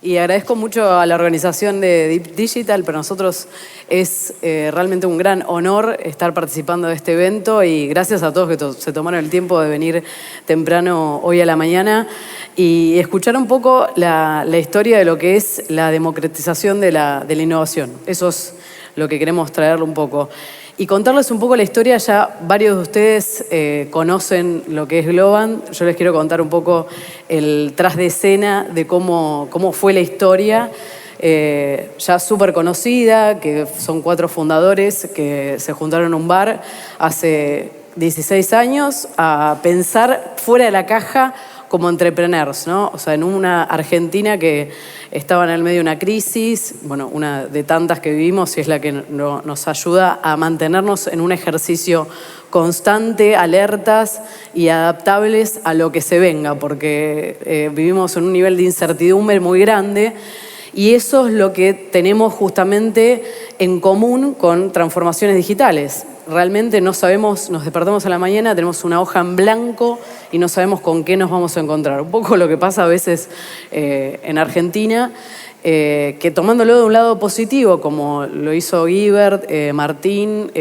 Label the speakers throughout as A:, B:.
A: Y agradezco mucho a la organización de Deep Digital. Para nosotros es realmente un gran honor estar participando de este evento y gracias a todos que se tomaron el tiempo de venir temprano hoy a la mañana y escuchar un poco la historia de lo que es la democratización de la innovación. Eso es lo que queremos traerle un poco. Y contarles un poco la historia. Ya varios de ustedes conocen lo que es Globant. Yo les quiero contar un poco el tras de escena de cómo fue la historia. Ya súper conocida, que son 4 fundadores que se juntaron en un bar hace 16 años a pensar fuera de la caja como entrepreneurs, ¿no? O sea, en una Argentina que estaba en el medio de una crisis, bueno, una de tantas que vivimos y es la que nos ayuda a mantenernos en un ejercicio constante, alertas y adaptables a lo que se venga, porque vivimos en un nivel de incertidumbre muy grande. Y eso es lo que tenemos justamente en común con transformaciones digitales. Realmente no sabemos, nos despertamos a la mañana, tenemos una hoja en blanco y no sabemos con qué nos vamos a encontrar. Un poco lo que pasa a veces en Argentina, que tomándolo de un lado positivo, como lo hizo Guibert, Martín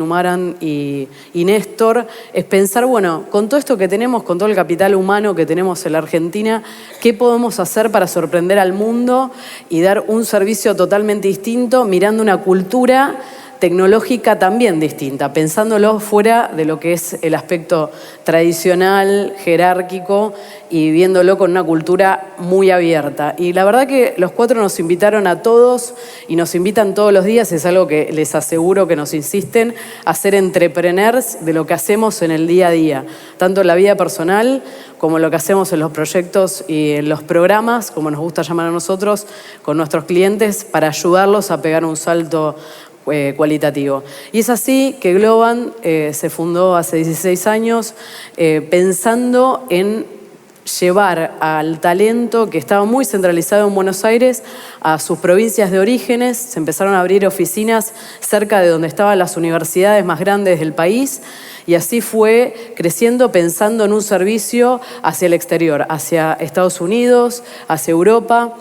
A: Umaran y Néstor, es pensar, bueno, con todo esto que tenemos, con todo el capital humano que tenemos en la Argentina, ¿qué podemos hacer para sorprender al mundo y dar un servicio totalmente distinto, mirando una cultura tecnológica también distinta, pensándolo fuera de lo que es el aspecto tradicional, jerárquico y viéndolo con una cultura muy abierta? Y la verdad que los 4 nos invitaron a todos y nos invitan todos los días, es algo que les aseguro que nos insisten, a ser entrepreneurs de lo que hacemos en el día a día, tanto en la vida personal como lo que hacemos en los proyectos y en los programas, como nos gusta llamar a nosotros, con nuestros clientes para ayudarlos a pegar un salto cualitativo. Y es así que Globant se fundó hace 16 años pensando en llevar al talento que estaba muy centralizado en Buenos Aires a sus provincias de orígenes. Se empezaron a abrir oficinas cerca de donde estaban las universidades más grandes del país y así fue creciendo pensando en un servicio hacia el exterior, hacia Estados Unidos, hacia Europa.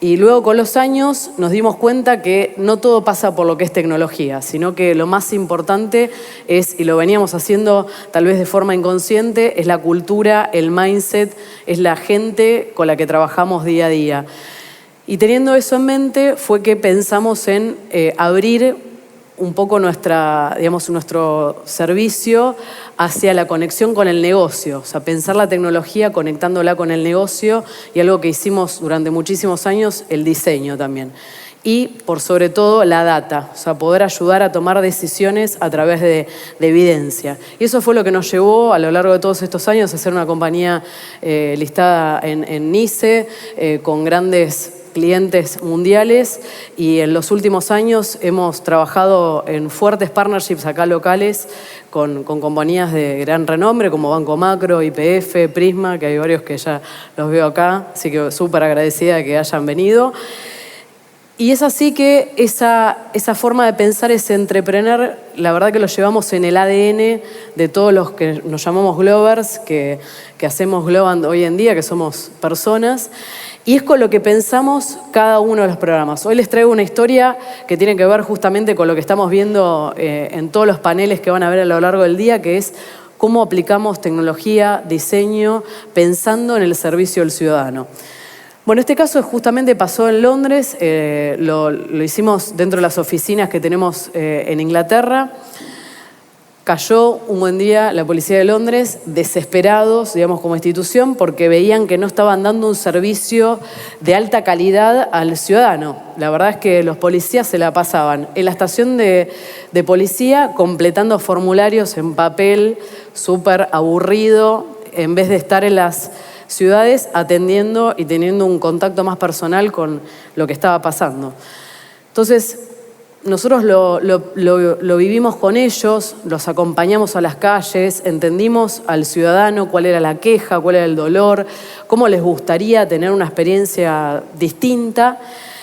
A: Y luego con los años nos dimos cuenta que no todo pasa por lo que es tecnología, sino que lo más importante es, y lo veníamos haciendo tal vez de forma inconsciente, es la cultura, el mindset, es la gente con la que trabajamos día a día. Y teniendo eso en mente fue que pensamos en abrir un poco nuestro servicio hacia la conexión con el negocio, o sea, pensar la tecnología conectándola con el negocio y algo que hicimos durante muchísimos años, el diseño también. Y, por sobre todo, la data, o sea, poder ayudar a tomar decisiones a través de evidencia. Y eso fue lo que nos llevó a lo largo de todos estos años a ser una compañía listada en NICE, con grandes clientes mundiales, y en los últimos años hemos trabajado en fuertes partnerships acá locales con compañías de gran renombre como Banco Macro, YPF, Prisma, que hay varios que ya los veo acá, así que súper agradecida de que hayan venido. Y es así que esa forma de pensar, ese entrepreneur, la verdad que lo llevamos en el ADN de todos los que nos llamamos Globers, que hacemos Globant hoy en día, que somos personas. Y es con lo que pensamos cada uno de los programas. Hoy les traigo una historia que tiene que ver justamente con lo que estamos viendo en todos los paneles que van a ver a lo largo del día, que es cómo aplicamos tecnología, diseño, pensando en el servicio del ciudadano. Bueno, este caso justamente pasó en Londres, lo hicimos dentro de las oficinas que tenemos en Inglaterra. Cayó un buen día la policía de Londres, desesperados, digamos, como institución, porque veían que no estaban dando un servicio de alta calidad al ciudadano. La verdad es que los policías se la pasaban en la estación de policía completando formularios en papel, súper aburrido, en vez de estar en las ciudades atendiendo y teniendo un contacto más personal con lo que estaba pasando. Entonces, nosotros lo vivimos con ellos, los acompañamos a las calles, entendimos al ciudadano cuál era la queja, cuál era el dolor, cómo les gustaría tener una experiencia distinta.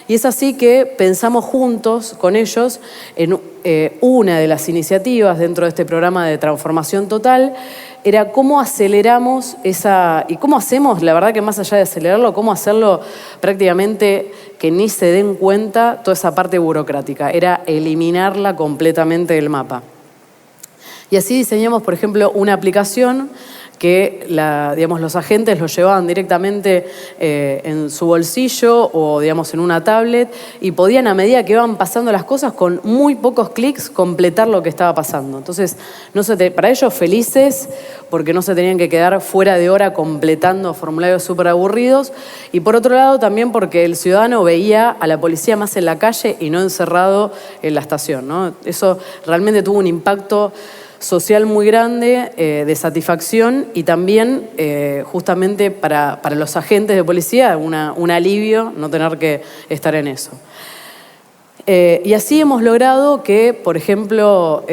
A: Y es así que pensamos juntos con ellos en una de las iniciativas dentro de este programa de transformación total era cómo aceleramos y cómo hacemos, la verdad que más allá de acelerarlo, cómo hacerlo prácticamente que ni se den cuenta toda esa parte burocrática. Era eliminarla completamente del mapa. Y así diseñamos, por ejemplo, una aplicación que los agentes lo llevaban directamente en su bolsillo o en una tablet y podían, a medida que iban pasando las cosas, con muy pocos clics completar lo que estaba pasando. Entonces, para ellos felices porque no se tenían que quedar fuera de hora completando formularios súper aburridos, y por otro lado también porque el ciudadano veía a la policía más en la calle y no encerrado en la estación, ¿no? Eso realmente tuvo un impacto social muy grande, de satisfacción, y también justamente para los agentes de policía un alivio no tener que estar en eso. Y así hemos logrado que, por ejemplo,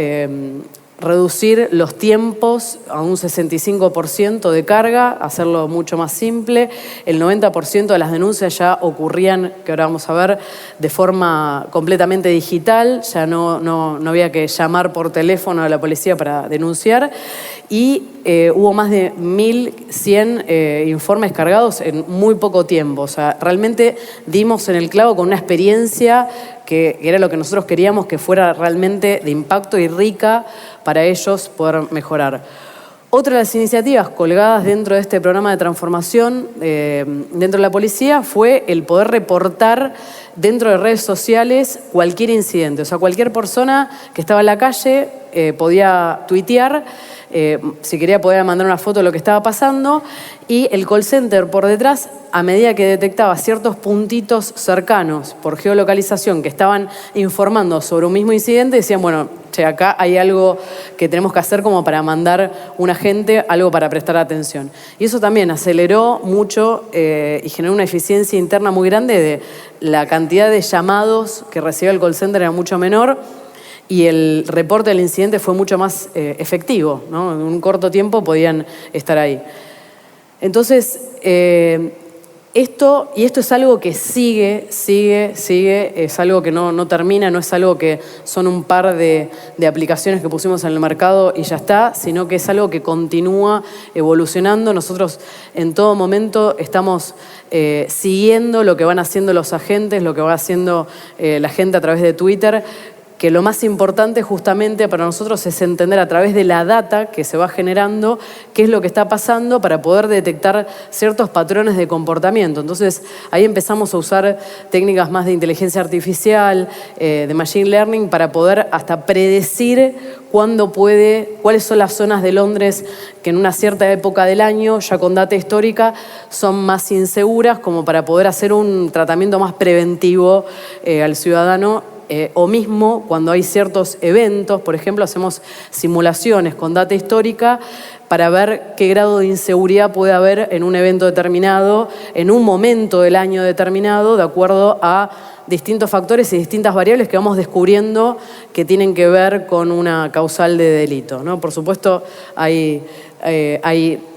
A: reducir los tiempos a un 65% de carga, hacerlo mucho más simple. El 90% de las denuncias ya ocurrían, que ahora vamos a ver, de forma completamente digital. Ya no había que llamar por teléfono a la policía para denunciar. Y hubo más de 1.100 informes cargados en muy poco tiempo. O sea, realmente dimos en el clavo con una experiencia que era lo que nosotros queríamos, que fuera realmente de impacto y rica para ellos poder mejorar. Otra de las iniciativas colgadas dentro de este programa de transformación dentro de la policía fue el poder reportar dentro de redes sociales cualquier incidente. O sea, cualquier persona que estaba en la calle podía tuitear, si quería podía mandar una foto de lo que estaba pasando, y el call center por detrás, a medida que detectaba ciertos puntitos cercanos por geolocalización que estaban informando sobre un mismo incidente, decían, bueno, che, acá hay algo que tenemos que hacer como para mandar un agente, algo para prestar atención. Y eso también aceleró mucho y generó una eficiencia interna muy grande. De la cantidad de llamados que recibía el call center era mucho menor, y el reporte del incidente fue mucho más efectivo, ¿no? En un corto tiempo podían estar ahí. Entonces, esto es algo que sigue, es algo que no termina, no es algo que son un par de aplicaciones que pusimos en el mercado y ya está, sino que es algo que continúa evolucionando. Nosotros en todo momento estamos siguiendo lo que van haciendo los agentes, lo que va haciendo la gente a través de Twitter, que lo más importante justamente para nosotros es entender a través de la data que se va generando qué es lo que está pasando para poder detectar ciertos patrones de comportamiento. Entonces ahí empezamos a usar técnicas más de inteligencia artificial, de machine learning, para poder hasta predecir cuáles son las zonas de Londres que en una cierta época del año, ya con data histórica, son más inseguras, como para poder hacer un tratamiento más preventivo al ciudadano. O mismo cuando hay ciertos eventos, por ejemplo, hacemos simulaciones con data histórica para ver qué grado de inseguridad puede haber en un evento determinado, en un momento del año determinado, de acuerdo a distintos factores y distintas variables que vamos descubriendo que tienen que ver con una causal de delito, ¿no? Por supuesto, hay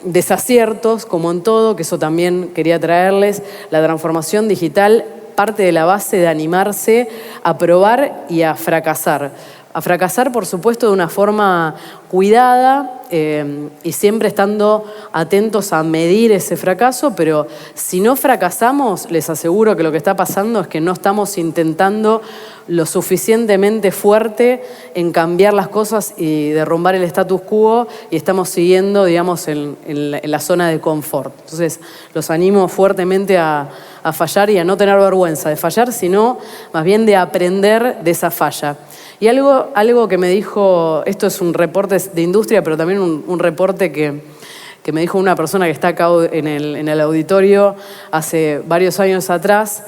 A: desaciertos, como en todo, que eso también quería traerles. La transformación digital parte de la base de animarse a probar y a fracasar. A fracasar, por supuesto, de una forma cuidada y siempre estando atentos a medir ese fracaso, pero si no fracasamos, les aseguro que lo que está pasando es que no estamos intentando lo suficientemente fuerte en cambiar las cosas y derrumbar el status quo, y estamos siguiendo, digamos, en la zona de confort. Entonces, los animo fuertemente a fallar y a no tener vergüenza de fallar, sino más bien de aprender de esa falla. Y algo que me dijo, esto es un reporte de industria, pero también un reporte que me dijo una persona que está acá en el auditorio hace varios años atrás.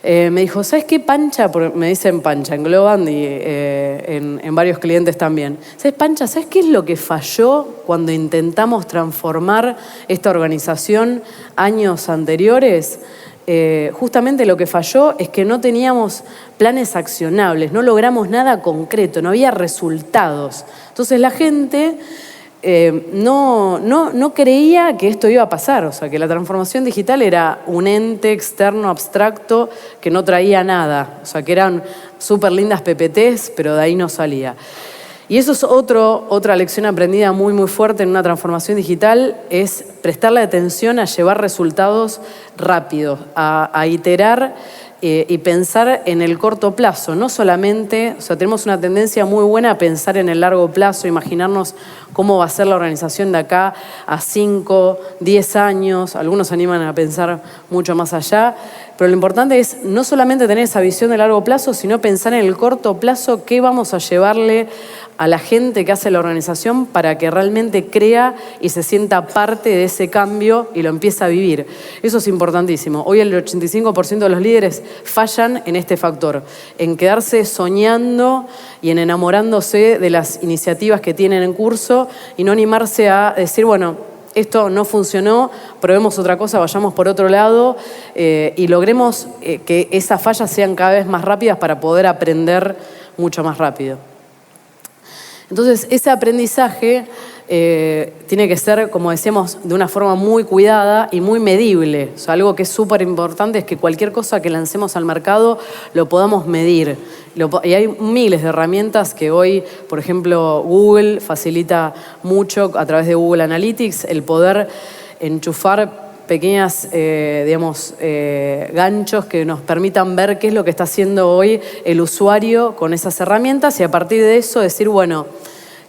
A: Me dijo, ¿sabes qué, Pancha? Porque me dicen Pancha en Globant y en varios clientes también. ¿Sabes, Pancha? ¿Sabes qué es lo que falló cuando intentamos transformar esta organización años anteriores? Justamente lo que falló es que no teníamos planes accionables, no logramos nada concreto, no había resultados. Entonces la gente no creía que esto iba a pasar, o sea, que la transformación digital era un ente externo abstracto que no traía nada, o sea, que eran súper lindas PPTs, pero de ahí no salía. Y eso es otra lección aprendida muy, muy fuerte en una transformación digital, es prestarle atención a llevar resultados rápidos, a iterar y pensar en el corto plazo. No solamente, o sea, tenemos una tendencia muy buena a pensar en el largo plazo, imaginarnos cómo va a ser la organización de acá a 5, 10 años. Algunos se animan a pensar mucho más allá. Pero lo importante es no solamente tener esa visión de largo plazo, sino pensar en el corto plazo qué vamos a llevarle a la gente que hace la organización para que realmente crea y se sienta parte de ese cambio y lo empiece a vivir. Eso es importantísimo. Hoy el 85% de los líderes fallan en este factor, en quedarse soñando y en enamorándose de las iniciativas que tienen en curso y no animarse a decir, bueno, esto no funcionó, probemos otra cosa, vayamos por otro lado y logremos que esas fallas sean cada vez más rápidas para poder aprender mucho más rápido. Entonces, ese aprendizaje tiene que ser, como decíamos, de una forma muy cuidada y muy medible. O sea, algo que es súper importante es que cualquier cosa que lancemos al mercado lo podamos medir. Y hay miles de herramientas que hoy, por ejemplo, Google facilita mucho a través de Google Analytics el poder enchufar pequeñas, ganchos que nos permitan ver qué es lo que está haciendo hoy el usuario con esas herramientas y a partir de eso decir, bueno,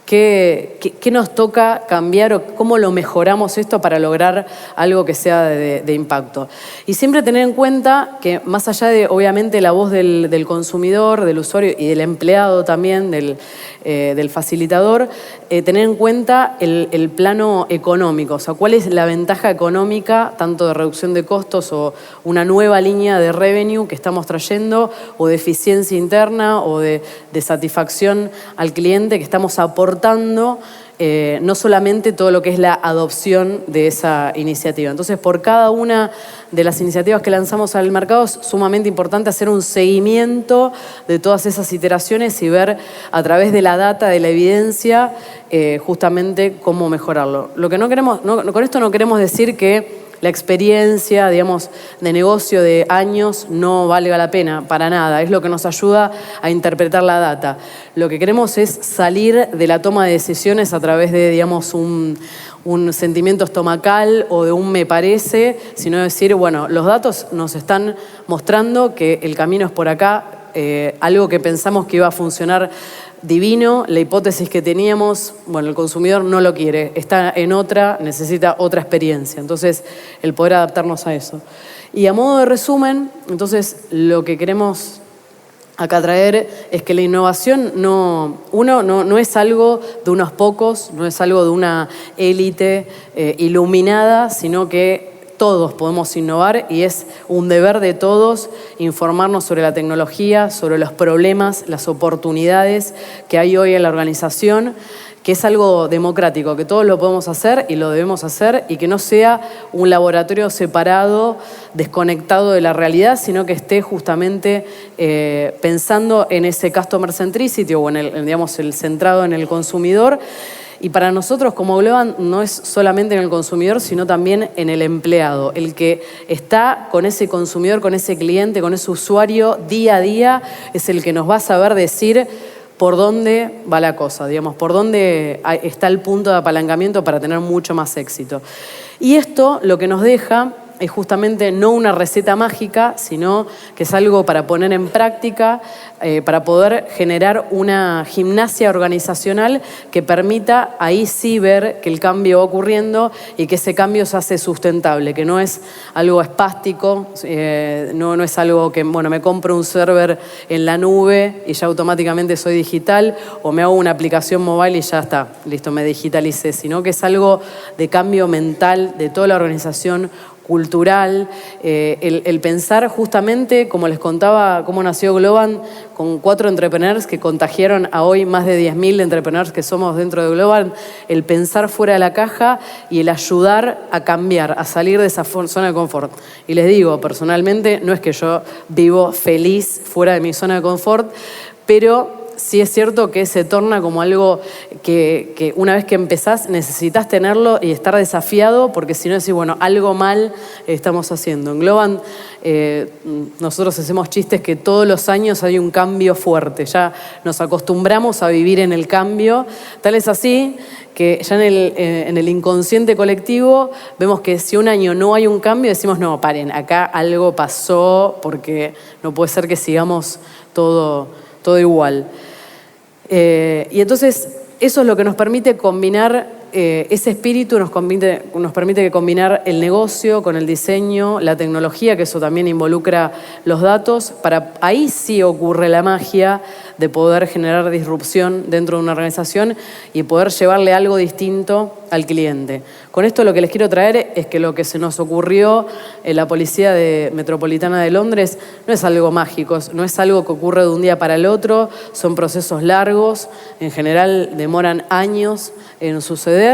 A: ¿qué nos toca cambiar o cómo lo mejoramos esto para lograr algo que sea de impacto? Y siempre tener en cuenta que más allá de, obviamente, la voz del consumidor, del usuario y del empleado también, del facilitador, tener en cuenta el plano económico, o sea, cuál es la ventaja económica, tanto de reducción de costos o una nueva línea de revenue que estamos trayendo, o de eficiencia interna o de satisfacción al cliente que estamos aportando, no solamente todo lo que es la adopción de esa iniciativa. Entonces, por cada una de las iniciativas que lanzamos al mercado es sumamente importante hacer un seguimiento de todas esas iteraciones y ver a través de la data, de la evidencia, justamente cómo mejorarlo. Lo que no queremos, con esto no queremos decir que la experiencia, digamos, de negocio de años no valga la pena, para nada. Es lo que nos ayuda a interpretar la data. Lo que queremos es salir de la toma de decisiones a través de, digamos, un sentimiento estomacal o de un me parece, sino decir, bueno, los datos nos están mostrando que el camino es por acá, algo que pensamos que iba a funcionar divino, la hipótesis que teníamos, bueno, el consumidor no lo quiere, está en otra, necesita otra experiencia. Entonces, el poder adaptarnos a eso. Y a modo de resumen, entonces, lo que queremos acá traer es que la innovación no es algo de unos pocos, no es algo de una élite iluminada, sino que todos podemos innovar y es un deber de todos informarnos sobre la tecnología, sobre los problemas, las oportunidades que hay hoy en la organización, que es algo democrático, que todos lo podemos hacer y lo debemos hacer y que no sea un laboratorio separado, desconectado de la realidad, sino que esté justamente pensando en ese customer centricity o en el centrado en el consumidor. Y para nosotros como Globant no es solamente en el consumidor, sino también en el empleado, el que está con ese consumidor, con ese cliente, con ese usuario día a día, es el que nos va a saber decir por dónde va la cosa, digamos, por dónde está el punto de apalancamiento para tener mucho más éxito. Y esto lo que nos deja es justamente no una receta mágica, sino que es algo para poner en práctica, para poder generar una gimnasia organizacional que permita ahí sí ver que el cambio va ocurriendo y que ese cambio se hace sustentable, que no es algo espástico, no es algo que, bueno, me compro un server en la nube y ya automáticamente soy digital, o me hago una aplicación mobile y ya está, listo, me digitalicé, sino que es algo de cambio mental de toda la organización, cultural, el pensar justamente, como les contaba, cómo nació Globant, con 4 entrepreneurs que contagiaron a hoy más de 10.000 entrepreneurs que somos dentro de Globant, el pensar fuera de la caja y el ayudar a cambiar, a salir de esa zona de confort. Y les digo, personalmente, no es que yo vivo feliz fuera de mi zona de confort, pero sí es cierto que se torna como algo que una vez que empezás necesitas tenerlo y estar desafiado, porque si no decís, bueno, algo mal estamos haciendo. En Globant nosotros hacemos chistes que todos los años hay un cambio fuerte, ya nos acostumbramos a vivir en el cambio, tal es así que ya en el inconsciente colectivo vemos que si un año no hay un cambio, decimos, no, paren, acá algo pasó porque no puede ser que sigamos todo igual. Y entonces eso es lo que nos permite combinar ese espíritu, nos permite combinar el negocio con el diseño, la tecnología, que eso también involucra los datos, para ahí sí ocurre la magia de poder generar disrupción dentro de una organización y poder llevarle algo distinto al cliente. Con esto lo que les quiero traer es que lo que se nos ocurrió en la Policía Metropolitana de Londres no es algo mágico, no es algo que ocurre de un día para el otro, son procesos largos, en general demoran años en suceder,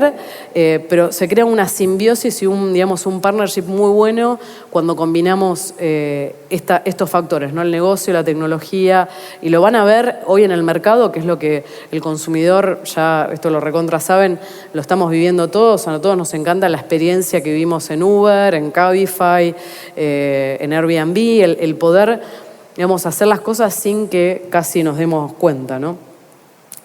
A: pero se crea una simbiosis y un partnership muy bueno cuando combinamos estos factores, ¿no? El negocio, la tecnología, y lo van a ver hoy en el mercado, que es lo que el consumidor, ya esto lo recontra saben, lo estamos viviendo todos, a todos nos encanta la experiencia que vivimos en Uber, en Cabify, en Airbnb, el poder, digamos, hacer las cosas sin que casi nos demos cuenta, ¿no?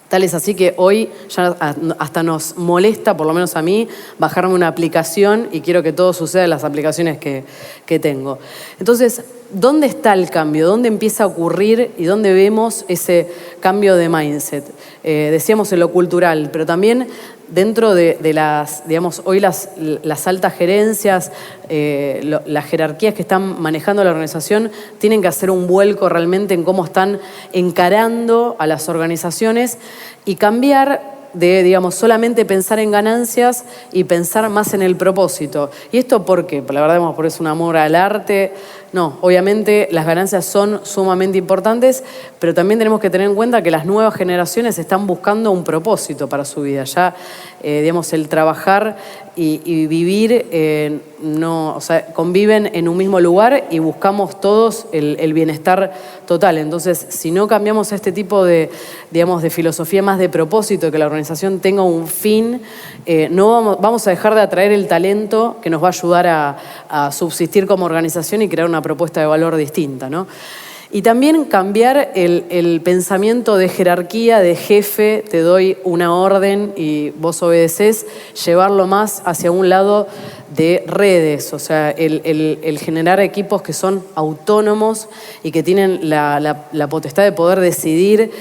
A: Tal es así que hoy ya hasta nos molesta, por lo menos a mí, bajarme una aplicación y quiero que todo suceda en las aplicaciones que tengo. Entonces, ¿dónde está el cambio? ¿Dónde empieza a ocurrir y dónde vemos ese cambio de mindset? Decíamos en lo cultural, pero también dentro de las, digamos, hoy las altas gerencias, las jerarquías que están manejando la organización tienen que hacer un vuelco realmente en cómo están encarando a las organizaciones y cambiar de, digamos, solamente pensar en ganancias y pensar más en el propósito. ¿Y esto por qué? La verdad, por eso un amor al arte. No, obviamente las ganancias son sumamente importantes, pero también tenemos que tener en cuenta que las nuevas generaciones están buscando un propósito para su vida. Ya, digamos, el trabajar y vivir, no, o sea, conviven en un mismo lugar y buscamos todos el bienestar total. Entonces, si no cambiamos este tipo de, digamos, de filosofía más de propósito, que la organización tenga un fin, no vamos a dejar de atraer el talento que nos va a ayudar a subsistir como organización y crear una propuesta de valor distinta, ¿no? Y también cambiar el pensamiento de jerarquía, de jefe, te doy una orden y vos obedeces, llevarlo más hacia un lado de redes, o sea, el generar equipos que son autónomos y que tienen la potestad de poder decidir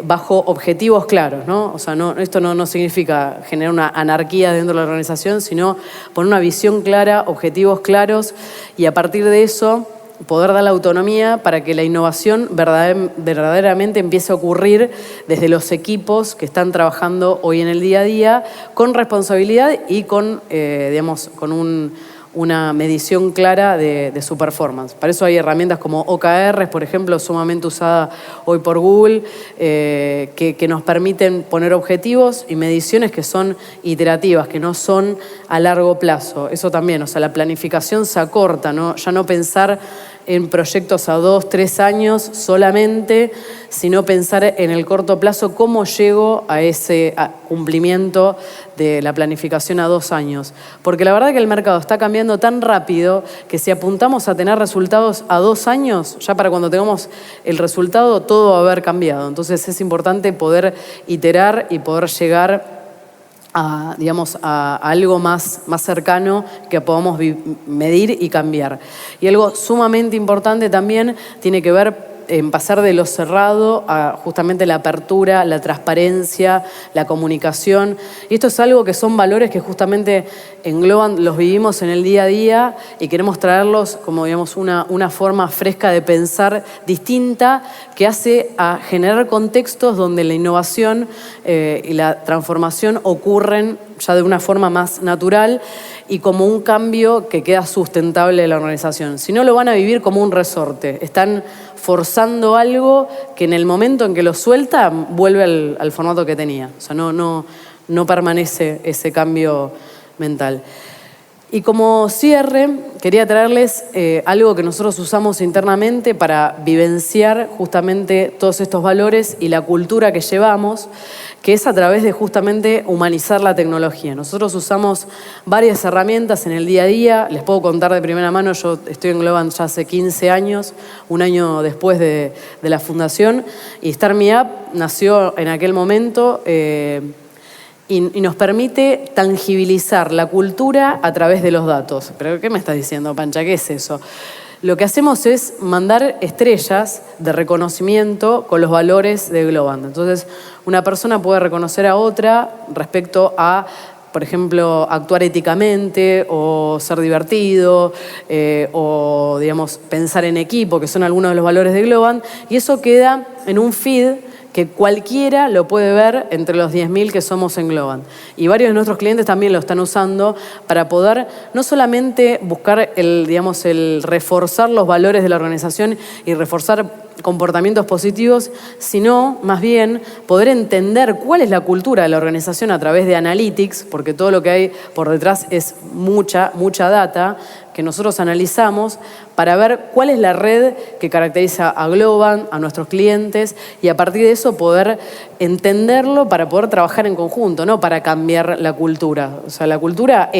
A: bajo objetivos claros, ¿no? O sea, esto no significa generar una anarquía dentro de la organización, sino poner una visión clara, objetivos claros y a partir de eso poder dar la autonomía para que la innovación verdaderamente empiece a ocurrir desde los equipos que están trabajando hoy en el día a día con responsabilidad y con, digamos, con una medición clara de su performance. Para eso hay herramientas como OKRs, por ejemplo, sumamente usada hoy por Google, que nos permiten poner objetivos y mediciones que son iterativas, que no son a largo plazo. Eso también, o sea, la planificación se acorta, ¿no? Ya no pensar en proyectos a 2, 3 años solamente, sino pensar en el corto plazo cómo llego a ese cumplimiento de la planificación a 2 años. Porque la verdad que el mercado está cambiando tan rápido que si apuntamos a tener resultados a 2 años, ya para cuando tengamos el resultado todo va a haber cambiado. Entonces es importante poder iterar y poder llegar digamos, a algo más cercano que podamos medir y cambiar. Y algo sumamente importante también tiene que ver en pasar de lo cerrado a justamente la apertura, la transparencia, la comunicación. Y esto es algo que son valores que justamente en Globant los vivimos en el día a día y queremos traerlos como, digamos, una forma fresca de pensar distinta que hace a generar contextos donde la innovación y la transformación ocurren ya de una forma más natural y como un cambio que queda sustentable en la organización. Si no, lo van a vivir como un resorte. Están forzando algo que en el momento en que lo suelta vuelve al formato que tenía. O sea, no permanece ese cambio mental. Y como cierre, quería traerles algo que nosotros usamos internamente para vivenciar justamente todos estos valores y la cultura que llevamos, que es a través de justamente humanizar la tecnología. Nosotros usamos varias herramientas en el día a día. Les puedo contar de primera mano, yo estoy en Globant ya hace 15 años, un año después de la fundación, y Start Me Up nació en aquel momento y nos permite tangibilizar la cultura a través de los datos. ¿Pero qué me estás diciendo, Pancha? ¿Qué es eso? Lo que hacemos es mandar estrellas de reconocimiento con los valores de Globant. Entonces, una persona puede reconocer a otra respecto a, por ejemplo, actuar éticamente o ser divertido o, digamos, pensar en equipo, que son algunos de los valores de Globant, y eso queda en un feed que cualquiera lo puede ver entre los 10.000 que somos en Globant. Y varios de nuestros clientes también lo están usando para poder no solamente buscar el reforzar los valores de la organización y reforzar comportamientos positivos, sino más bien poder entender cuál es la cultura de la organización a través de analytics, porque todo lo que hay por detrás es mucha data que nosotros analizamos para ver cuál es la red que caracteriza a Globant, a nuestros clientes, y a partir de eso poder entenderlo para poder trabajar en conjunto, no para cambiar la cultura. O sea, la cultura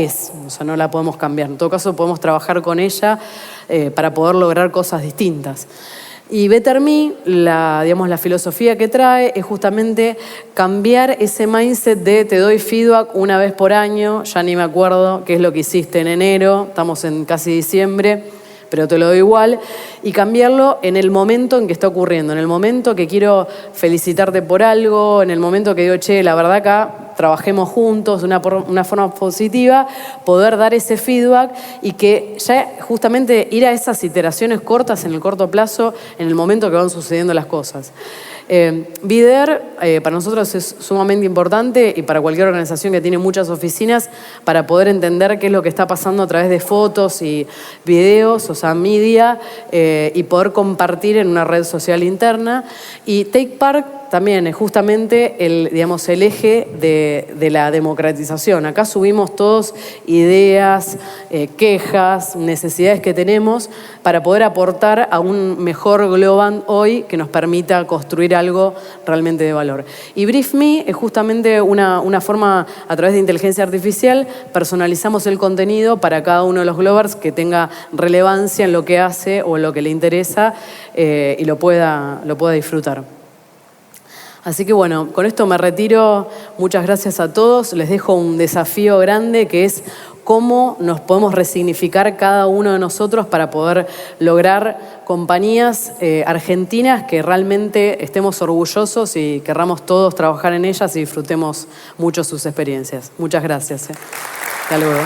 A: no la podemos cambiar. En todo caso, podemos trabajar con ella para poder lograr cosas distintas. Y Better Me, la filosofía que trae es justamente cambiar ese mindset de te doy feedback una vez por año, ya ni me acuerdo qué es lo que hiciste en enero, estamos en casi diciembre, pero te lo doy igual, y cambiarlo en el momento en que está ocurriendo, en el momento que quiero felicitarte por algo, en el momento que digo, che, la verdad acá trabajemos juntos de una forma positiva, poder dar ese feedback y que ya justamente ir a esas iteraciones cortas en el corto plazo, en el momento que van sucediendo las cosas. Be There para nosotros es sumamente importante y para cualquier organización que tiene muchas oficinas para poder entender qué es lo que está pasando a través de fotos y videos, o sea, media, y poder compartir en una red social interna. Y Take Part también es justamente el eje de la democratización. Acá subimos todos ideas, quejas, necesidades que tenemos para poder aportar a un mejor Globant hoy que nos permita construir algo realmente de valor. Y Brief Me es justamente una forma, a través de inteligencia artificial, personalizamos el contenido para cada uno de los Globers que tenga relevancia en lo que hace o en lo que le interesa y lo pueda disfrutar. Así que bueno, con esto me retiro. Muchas gracias a todos. Les dejo un desafío grande que es cómo nos podemos resignificar cada uno de nosotros para poder lograr compañías argentinas que realmente estemos orgullosos y querramos todos trabajar en ellas y disfrutemos mucho sus experiencias. Muchas gracias. Hasta luego.